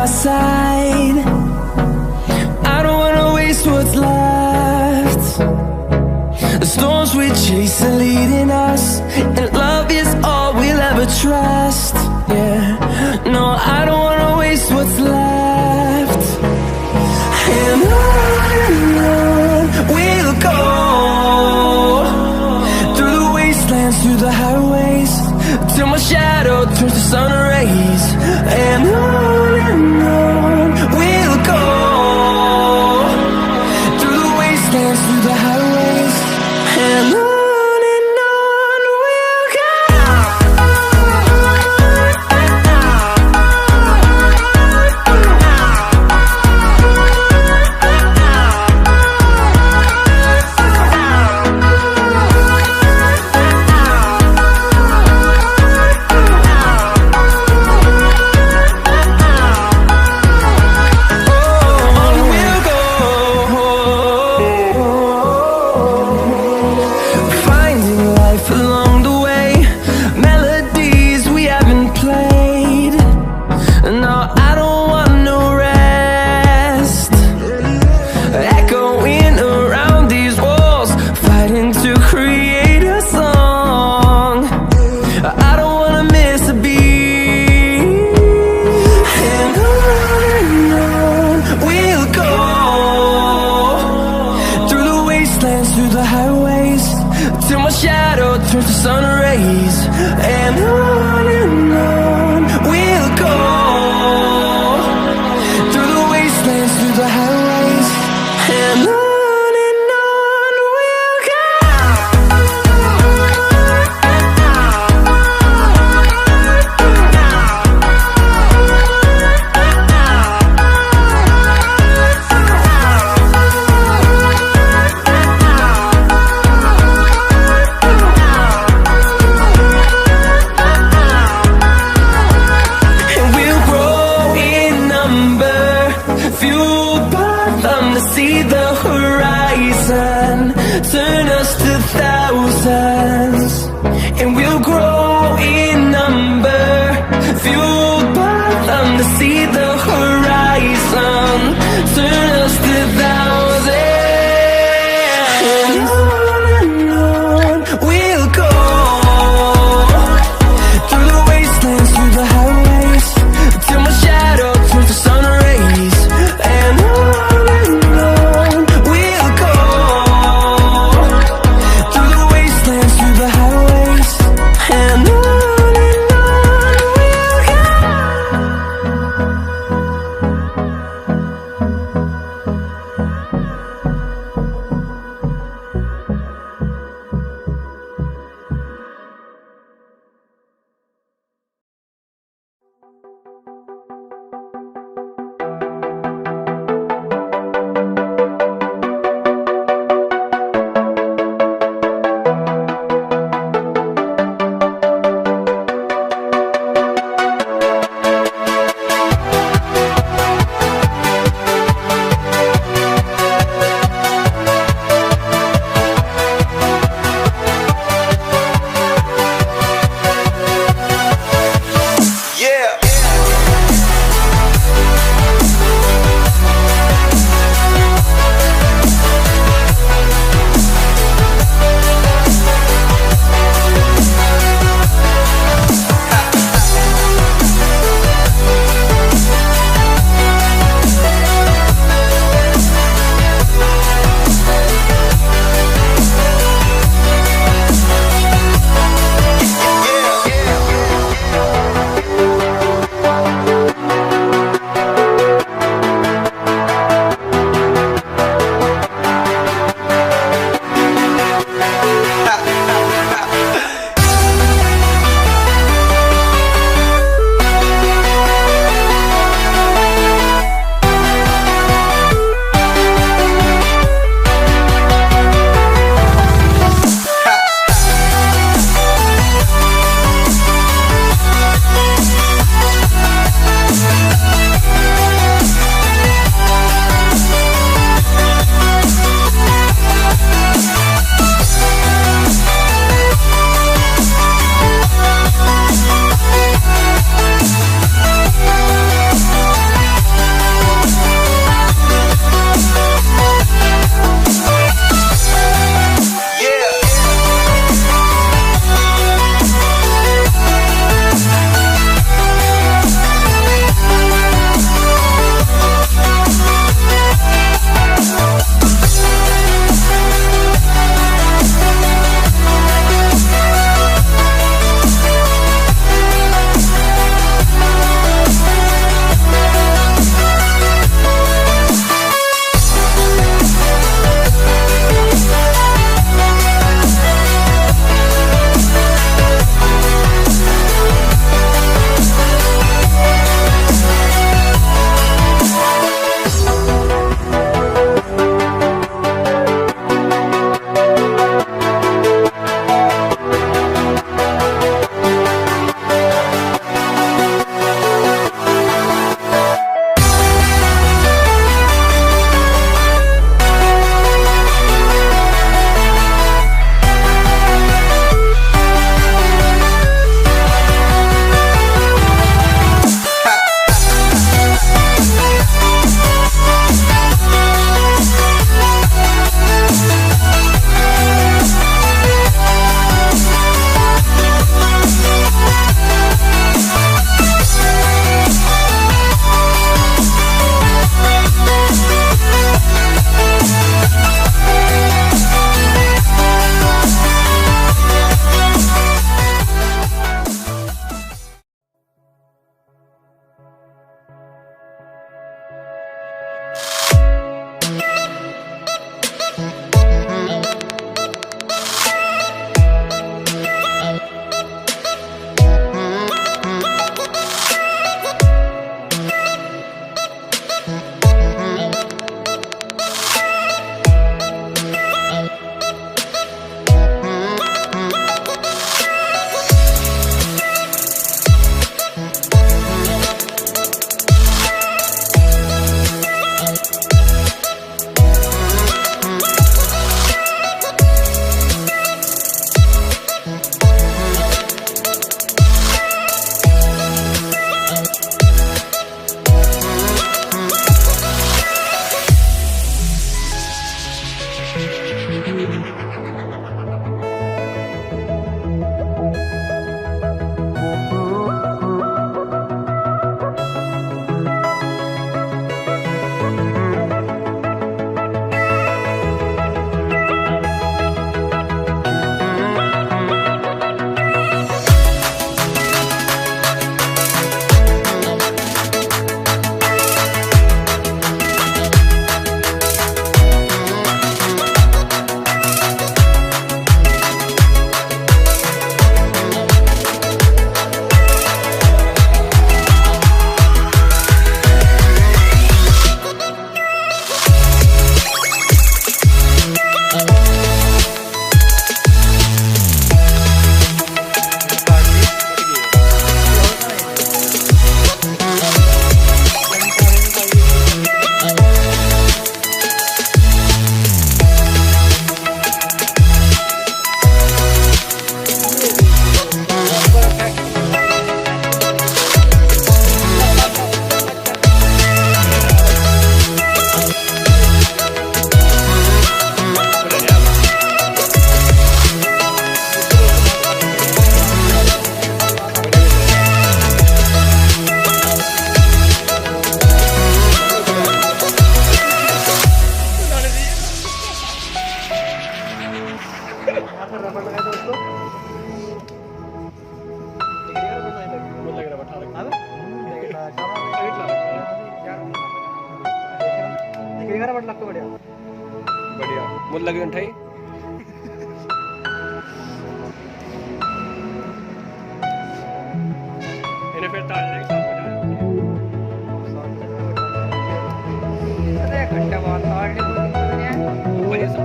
my side. I don't wanna waste what's left. The storms we chase are leading us, and love is all we'll ever trust. Yeah, no, I don't wanna waste what's left. And on we'll go, through the wastelands, through the highways, till my shadow turns to sun rays. And on we'll go, through the wastelands, through the highways, and on we'll go. Through the highways, till my shadow turns to sun rays. And on we'll go, through the wastelands, through the highways, and on we'll go. Fueled by them to see the horizon, turn us to thousands, and we'll grow in number. Fueled by them to see the horizon, turn us to thousands. And on we'll go, through the wastelands, through the highways, till my shadow turns to sun rays. And on we'll go, through the wastelands, through the highways, and shot लगता बढ़िया बढ़िया मुझे लगे उठाई इन्हें फिर तार घंटा बाद बढ़िया सब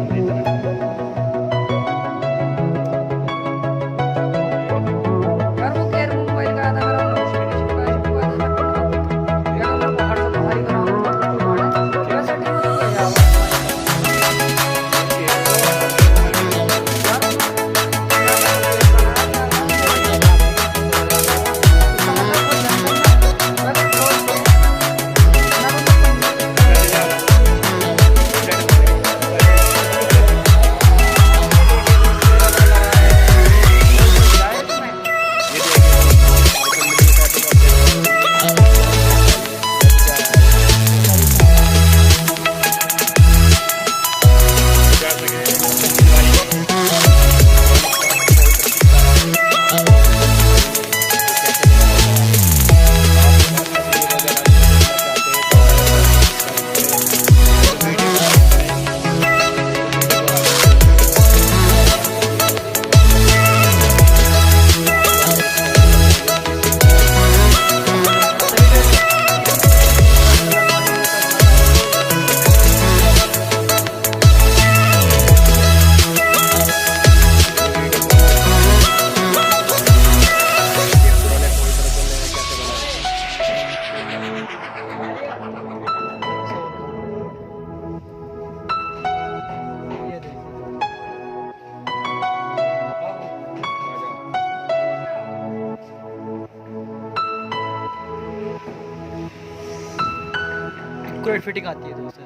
एक्यूरेट फिटिंग आती है दोस्तों,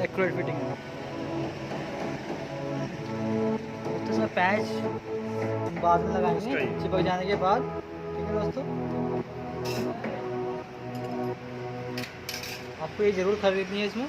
एक्यूरेट फिटिंग है दोस्तों। इसमें पैच बाद में लगाएंगे चिपक जाने के बाद, ठीक है दोस्तों। आपको ये ज़रूर खरीदनी है इसमें।